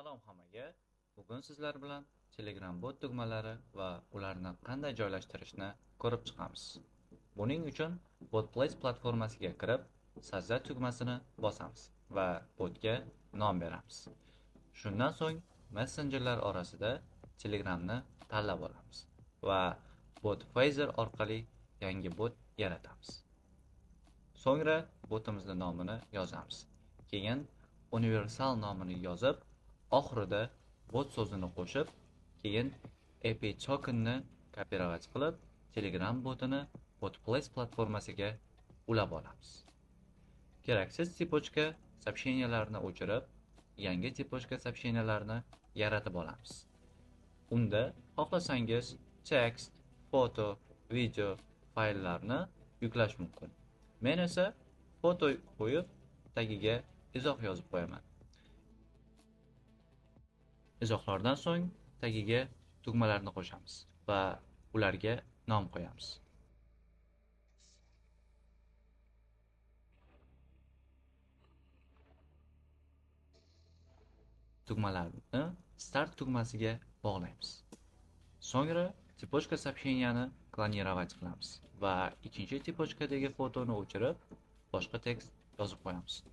Salom hammaga. Bugun sizlar bilan Telegram bot tugmalari va ularni qanday joylashtirishni ko'rib chiqamiz. Buning uchun BotPlace platformasiga kirib, sajda tugmasini bosamiz va botga nom beramiz. Shundan so'ng messenjerlar orasida Telegramni tanlab olamiz va BotPhaser orqali yangi bot yaratamiz. So'ngra botimizning nomini yozamiz. Keyin universal nomini yozib, oxirida bot so'zini qo'shib, keyin API tokenni kopировать qilib, Telegram botini BotPlace platformasiga ulab olamiz. Keraksiz tipochka сообщениyalarni o'chirib, yangi tipochka сообщениyalarni yaratib olamiz. Unda xohlasangiz tekst, foto, video fayllarni yuklash mumkin. Men esa foto qo'yib, tagiga izoh yozib qo'yaman. Izohlardan so'ng tagiga tugmalarni qo'shamiz va ularga nom qo'yamiz. Tugmalarni Start tugmasiga bog'laymiz. So'ngra tipochka сообщенияni klonировать qilamiz va ikkinchi tipochkadagi fotoni o'chirib, boshqa tekst yozib qo'yamiz.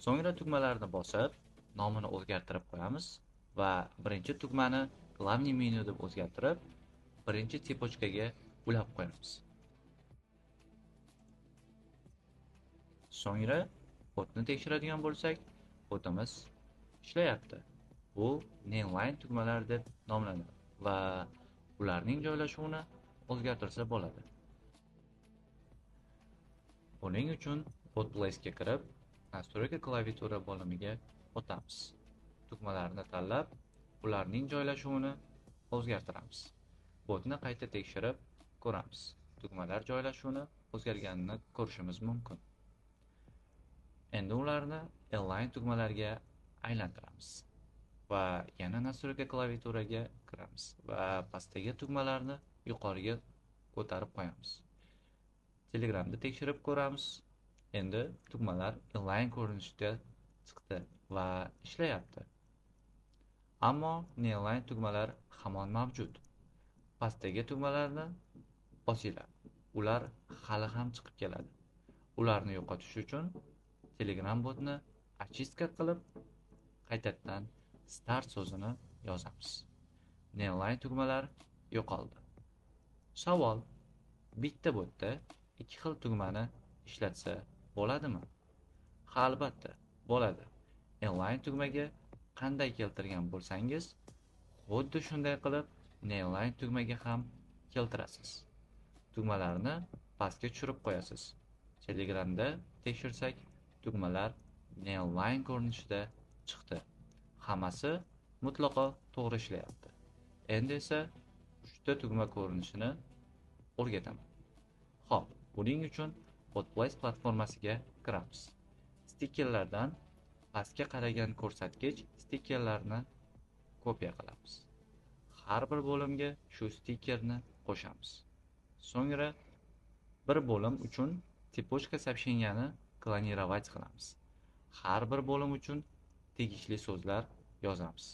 So'ngra tugmalarni bosib, nomini o'zgartirib qo'yamiz va birinchi tugmani главный menyu deb o'zgartirib, birinchi tipochkaga ulab qo'yamiz. So'ngra botni tekshiradigan bo'lsak, botimiz ishlayapti. Bu Nameline tugmalar deb nomlanadi va ularning joylashuvini o'zgartirsa bo'ladi. Buning uchun BotPlace ga kirib, Настройка klaviatura bo'limiga o'tamiz. Tugmalarni tanlab, ularning joylashuvini o'zgartiramiz. Botni qayta tekshirib ko'ramiz. Tugmalar joylashuvini o'zgarganini ko'rishimiz mumkin. Endi ularni Align tugmalarga aylantiramiz va yana Настройка klaviaturaga kiramiz va pastdagi tugmalarni yuqoriga ko'tarib qo'yamiz. Telegramda tekshirib ko'ramiz. Endi tugmalar Align ko'rinishda chiqdi va ishlayapti. Ammo Nameline tugmalar hamon mavjud. Pastdagi tugmalarni bosinglar. Ular hali ham chiqib keladi. Ularni yo'qotish uchun Telegram botni очистка qilib, qaytadan Start so'zini yozamiz. Nameline tugmalar yo'qoldi. Savol: bitta botda ikki xil tugmani ishlatsa bo'ladimi? Ha, albatta, bo'ladi. Align tugmaga qanday keltirgan bo'lsangiz, xuddi shunday qilib Nameline tugmaga ham keltirasiz. Tugmalarni pastga tushirib qo'yasiz. Telegramda tekshirsak, tugmalar Nameline ko'rinishida chiqdi. Hammasi mutlaqo to'g'ri ishlayapti. Endi esa uchta tugma ko'rinishini o'rgataman. Xo'p, buning uchun BotPlace platformasiga kiramiz. Stikkerlardan pastga qaragan ko'rsatkich stikkerlarni kopiya qilamiz. Har bir bo'limga shu stikkerni qo'shamiz. So'ngra bir bo'lim uchun tipochka сообщенияni klonировать qilamiz. Har bir bo'lim uchun tegishli so'zlar yozamiz.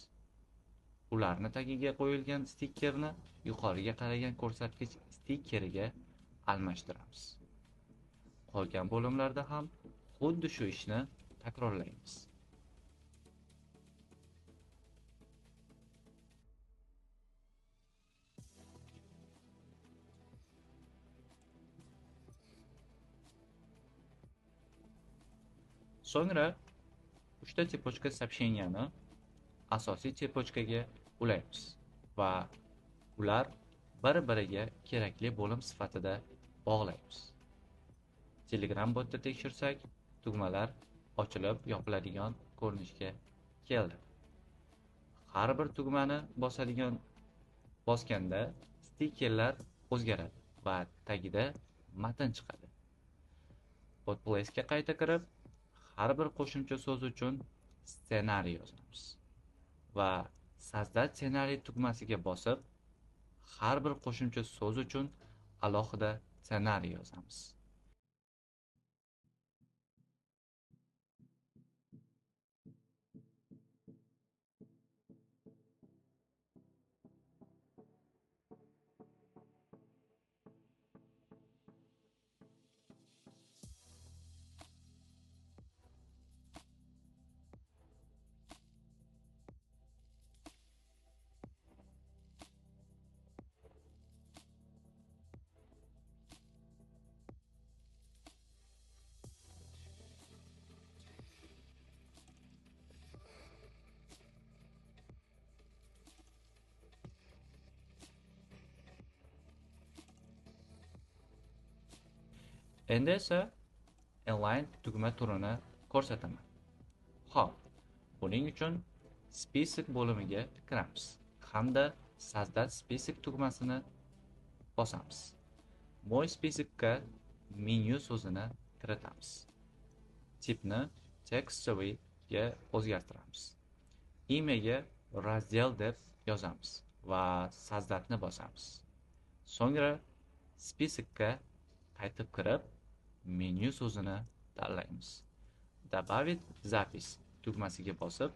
Ularni tagiga qo'yilgan stikkerni yuqoriga qaragan ko'rsatkich stikkeriga almashtiramiz. Qolgan bo'limlarda ham xuddi shu ishni takrorlaymiz. So'ngra uchta tipochka сообщенияni asosiy tipochkaga ulaymiz va ular bir-biriga kerakli bo'lim sifatida bog'laymiz. Telegram botda tekshirsak, tugmalar ochilib yopiladigan ko'rinishga keldi. Har bir tugmani bosganda stikkerlar o'zgaradi va tagida matn chiqadi. BotPlace ga qayta kirib, har bir qo'shimcha so'z uchun ssenariy yozamiz va Создать ssenariy tugmasiga bosib, har bir qo'shimcha so'z uchun alohida ssenariy yozamiz. Endi esa inline tugma turini ko'rsataman. Xo'p, buning uchun spesik bo'limiga kiramiz hamda создать spesik tugmasini bosamiz. Mo'y spesikka menyu so'zini kiritamiz. Tipni textchaviy ga o'zgartiramiz. Imyaga razdel deb yozamiz va создатni bosamiz. So'ngra spesikka qaytib kirib, menyu so'zini tanlaymiz. Добавить запись tugmasiga bosib,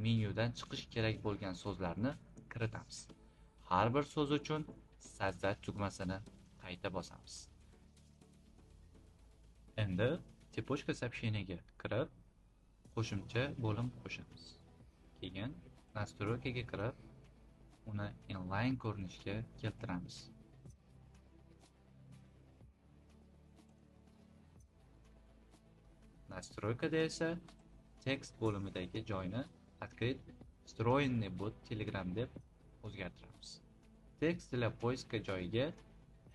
menyudan chiqish kerak bo'lgan so'zlarni kiritamiz. Har bir so'z uchun создать tugmasini qayta bosamiz. Endi tepochka сообщениyaga kirib, qo'shimcha bo'lim qo'shamiz. Keyin настройкаga kirib, uni inline ko'rinishga keltiramiz. Настройкада esa tekst bo'limidagi joyni открыть встроенный bot Telegram deb o'zgartiramiz. Tekst для поиска joyiga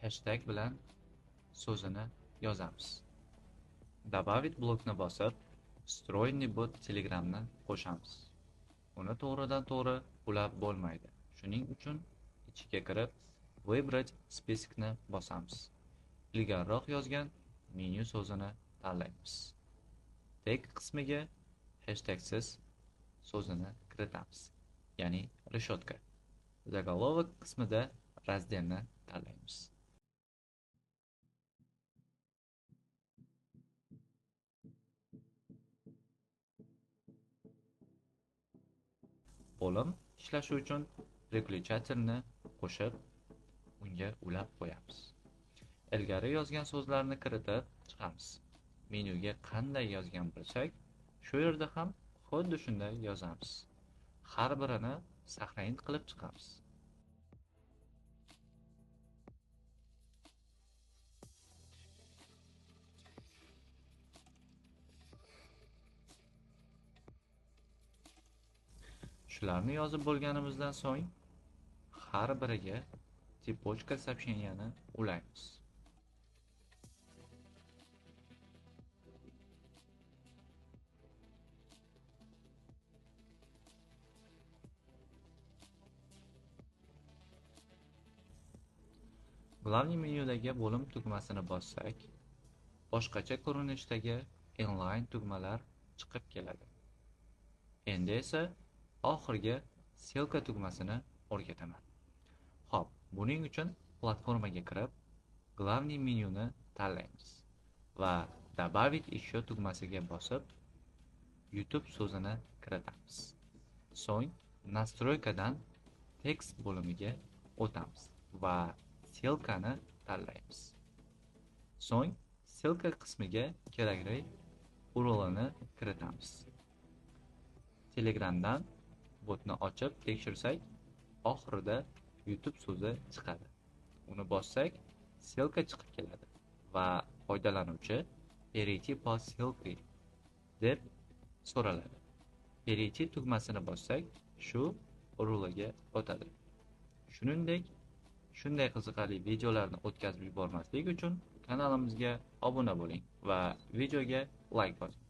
hashtag bilan so'zini yozamiz. Добавить blokni bosib, встроенный bot Telegramni qo'shamiz. Uni to'g'ridan-to'g'ri ulab bo'lmaydi. Shuning uchun ichiga kirib, выбрать spesikni bosamiz. Ilgariroq yozgan menyu so'zini tanlaymiz. Tag qismiga hashtagsiz so'zini kiritamiz, ya'ni reshotka. Заголовок qismida razdelni tanlaymiz. Bo'lim ishlashi uchun переключательni qo'shib, unga ulab qo'yamiz. Ilgari yozgan so'zlarni kiritib chiqamiz. Menyuga qanday yozgan bo'lsak, shu yerda ham xuddi shunday yozamiz. Har birini saqlanib qilib chiqamiz. Shularni yozib bo'lganimizdan so'ng har biriga tepochka сообщенияni ulaymiz. Главный menyudagi bo'lim tugmasini bossak, boshqacha ko'rinishdagi inline tugmalar chiqib keladi. Endi esa oxirgi ссылка tugmasini o'rgataman. Xo'p, buning uchun platformaga kirib, главный menyuni tanlaymiz va добавить еще tugmasiga bosib, YouTube so'zini kiritamiz. So'ng настройкаdan tekst bo'limiga o'tamiz va ссылкani tanlaymiz. So'ng ссылка qismiga kerakli URLni kiritamiz. Telegramdan botni ochib tekshirsak, oxirida YouTube so'zi chiqadi. Uni bossak, ссылка chiqib keladi va foydalanuvchi перейти по ссылке deb so'raladi. Перейти tugmasini bossak, shu URLga o'tadi. Shuningdek, shunday qiziqarli videolarni o'tkazib yubormaslik uchun kanalimizga obuna bo'ling va videoga like bosing.